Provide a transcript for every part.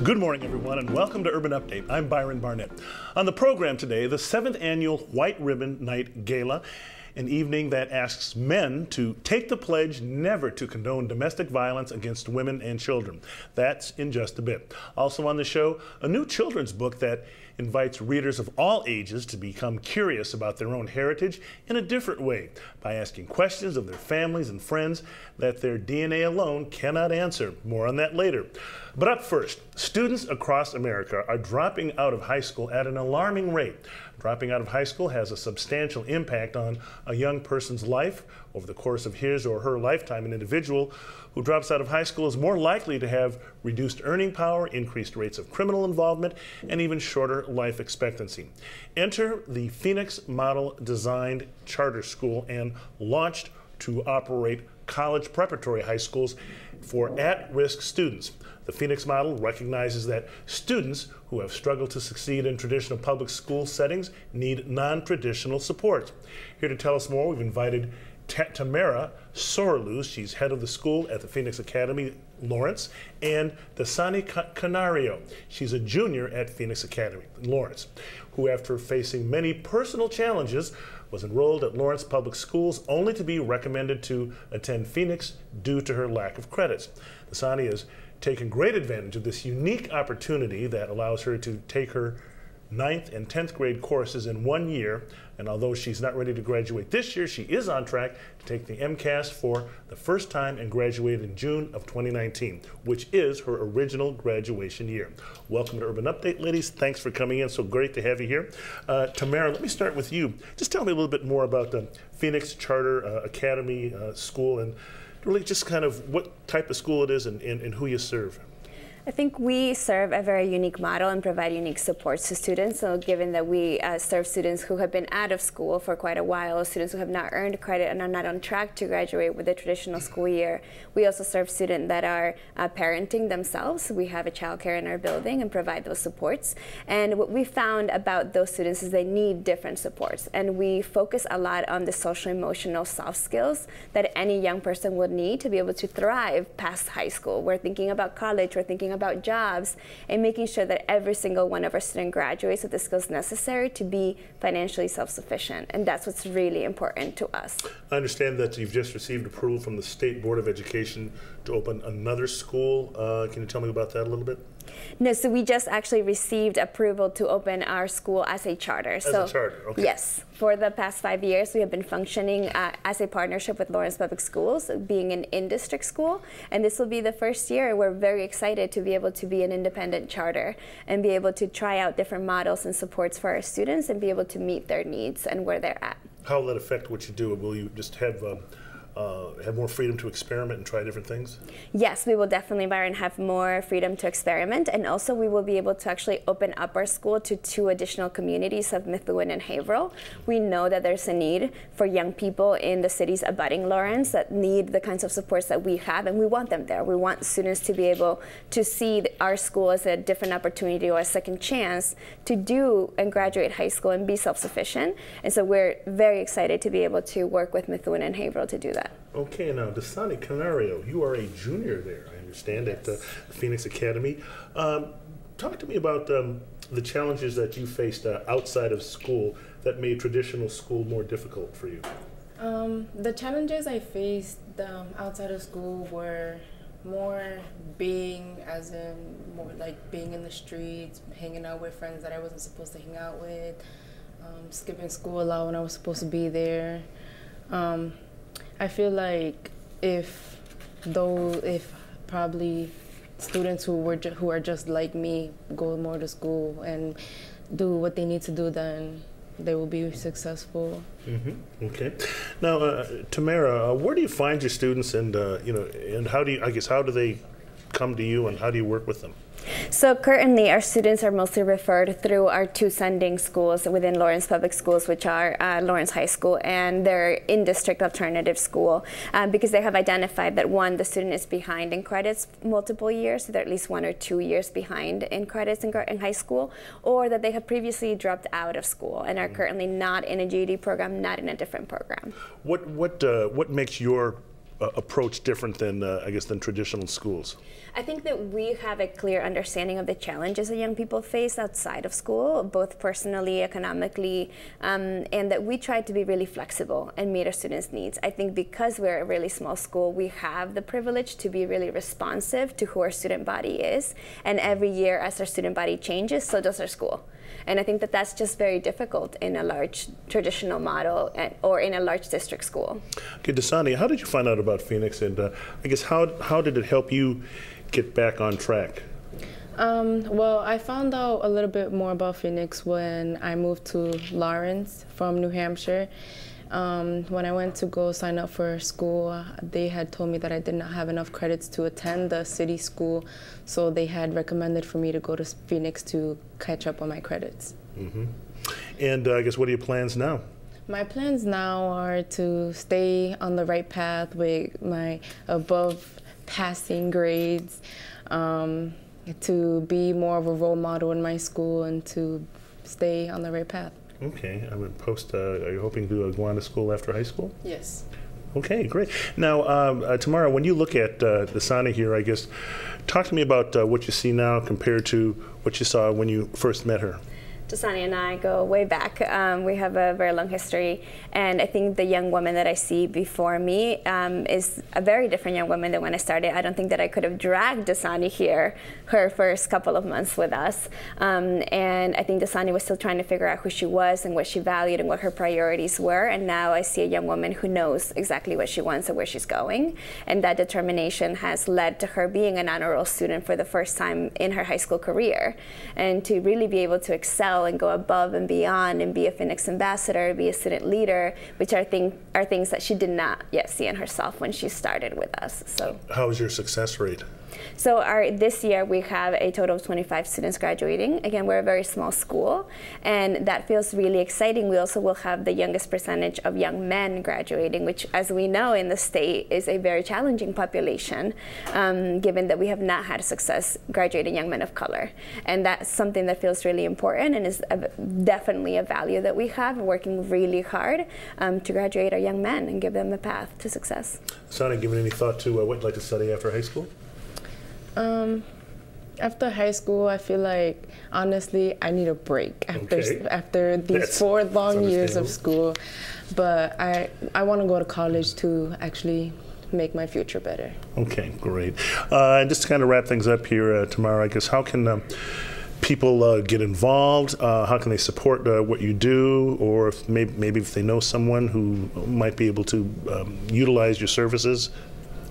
Good morning, everyone, and welcome to Urban Update. I'm Byron Barnett. On the program today, the 7th annual White Ribbon Night Gala, an evening that asks men to take the pledge never to condone domestic violence against women and children. That's in just a bit. Also on the show, a new children's book that invites readers of all ages to become curious about their own heritage in a different way by asking questions of their families and friends that their DNA alone cannot answer. More on that later. But up first, students across America are dropping out of high school at an alarming rate. Dropping out of high school has a substantial impact on a young person's life. Over the course of his or her lifetime, an individual who drops out of high school is more likely to have reduced earning power, increased rates of criminal involvement, and even shorter life expectancy. Enter the Phoenix Model Designed Charter School and launched to operate college preparatory high schools for at-risk students. The Phoenix model recognizes that students who have struggled to succeed in traditional public school settings need non-traditional support. Here to tell us more, we've invited Tamara Soraluz. She's head of the school at the Phoenix Academy, Lawrence, and Dasani Canario. She's a junior at Phoenix Academy, Lawrence, who after facing many personal challenges was enrolled at Lawrence Public Schools only to be recommended to attend Phoenix due to her lack of credits. Dasani has taken great advantage of this unique opportunity that allows her to take her 9th and 10th grade courses in 1 year, and although she's not ready to graduate this year, she is on track to take the MCAS for the first time and graduate in June of 2019, which is her original graduation year. Welcome to Urban Update, ladies. Thanks for coming in. So great to have you here. Tamara, let me start with you. Just tell me a little bit more about the Phoenix Charter Academy School and really just kind of what type of school it is and who you serve. I think we serve a very unique model and provide unique supports to students. So given that we serve students who have been out of school for quite a while, students who have not earned credit and are not on track to graduate with the traditional school year, we also serve students that are parenting themselves. We have a child care in our building and provide those supports. And what we found about those students is they need different supports. And we focus a lot on the social, emotional, soft skills that any young person would need to be able to thrive past high school. We're thinking about college, we're thinking about jobs, and making sure that every single one of our students graduates with the skills necessary to be financially self-sufficient, and that's what's really important to us. I understand that you've just received approval from the State Board of Education to open another school. Can you tell me about that a little bit? No, so we just actually received approval to open our school as a charter. As a charter, okay. Yes. For the past 5 years, we have been functioning as a partnership with Lawrence Public Schools, being an in-district school, and this will be the first year. We're very excited to be able to be an independent charter and be able to try out different models and supports for our students and be able to meet their needs and where they're at. How will that affect what you do? Will you just have more freedom to experiment and try different things? Yes, we will definitely, Byron, have more freedom to experiment, and also we will be able to actually open up our school to 2 additional communities of Methuen and Haverhill. We know that there's a need for young people in the cities abutting Lawrence that need the kinds of supports that we have, and we want them there. We want students to be able to see our school as a different opportunity or a second chance to do and graduate high school and be self-sufficient, and so we're very excited to be able to work with Methuen and Haverhill to do that. Okay, now Dasani Canario, you are a junior there, I understand, yes, at the Phoenix Academy. Talk to me about the challenges that you faced outside of school that made traditional school more difficult for you. The challenges I faced outside of school were more being, as in more like being in the streets, hanging out with friends that I wasn't supposed to hang out with, skipping school a lot when I was supposed to be there. I feel like if probably students who are just like me go more to school and do what they need to do, then they will be successful. Mm-hmm. Okay. Now, Tamara, where do you find your students, and and how do they come to you, and how do you work with them? So currently our students are mostly referred through our 2 sending schools within Lawrence Public Schools, which are Lawrence High School and their in-district alternative school, because they have identified that, 1, the student is behind in credits multiple years, so they're at least 1 or 2 years behind in credits in high school, or that they have previously dropped out of school and are currently not in a GED program, not in a different program. What makes your approach different than, I guess, than traditional schools? I think that we have a clear understanding of the challenges that young people face outside of school, both personally, economically, and that we try to be really flexible and meet our students' needs. I think because we're a really small school, we have the privilege to be really responsive to who our student body is. And every year, as our student body changes, so does our school. And I think that that's just very difficult in a large traditional model or in a large district school. Okay, Dasani, how did you find out about Phoenix? And I guess how did it help you get back on track? Well, I found out a little bit more about Phoenix when I moved to Lawrence from New Hampshire. When I went to go sign up for school, they had told me that I did not have enough credits to attend the city school, so they had recommended for me to go to Phoenix to catch up on my credits. Mm-hmm. And I guess what are your plans now? My plans now are to stay on the right path with my above passing grades, to be more of a role model in my school, and to stay on the right path. Okay, I would post, are you hoping to go on to school after high school? Yes. Okay, great. Now, Tamara, when you look at Dasani here, I guess, talk to me about what you see now compared to what you saw when you first met her. Dasani and I go way back. We have a very long history, and I think the young woman that I see before me is a very different young woman than when I started. I don't think that I could have dragged Dasani here her first couple of months with us, and I think Dasani was still trying to figure out who she was and what she valued and what her priorities were, and now I see a young woman who knows exactly what she wants and where she's going, and that determination has led to her being an honor roll student for the first time in her high school career, and to really be able to excel and go above and beyond and be a Phoenix ambassador, be a student leader, which are things that she did not yet see in herself when she started with us. So, how is your success rate? So this year we have a total of 25 students graduating. Again, we're a very small school, and that feels really exciting. We also will have the youngest percentage of young men graduating, which, as we know in the state, is a very challenging population, given that we have not had success graduating young men of color. And that's something that feels really important and is definitely a value that we have, working really hard to graduate our young men and give them the path to success. Sonny, given any thought to what you'd like to study after high school? After high school, I feel like, honestly, I need a break after these 4 long years of school. But I want to go to college to actually make my future better. Okay, great. And just to kind of wrap things up here, Tamara, I guess, how can people get involved? How can they support what you do? Or if maybe if they know someone who might be able to utilize your services?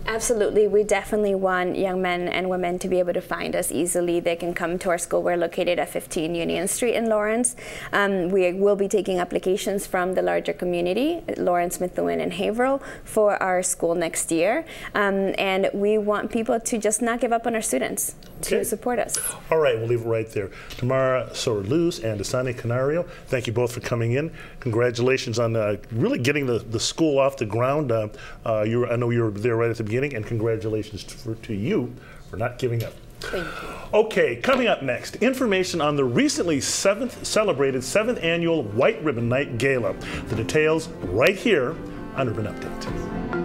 Absolutely. We definitely want young men and women to be able to find us easily. They can come to our school. We're located at 15 Union Street in Lawrence. We will be taking applications from the larger community, Lawrence, Methuen, and Haverhill, for our school next year. And we want people to just not give up on our students, to support us. All right, we'll leave it right there. Tamara Soraluz and Dasani Canario, thank you both for coming in. Congratulations on really getting the school off the ground. I know you were there right at the beginning, and congratulations to you for not giving up. Thank you. Okay, coming up next, information on the recently celebrated 7th Annual White Ribbon Night Gala. The details right here on Urban Update.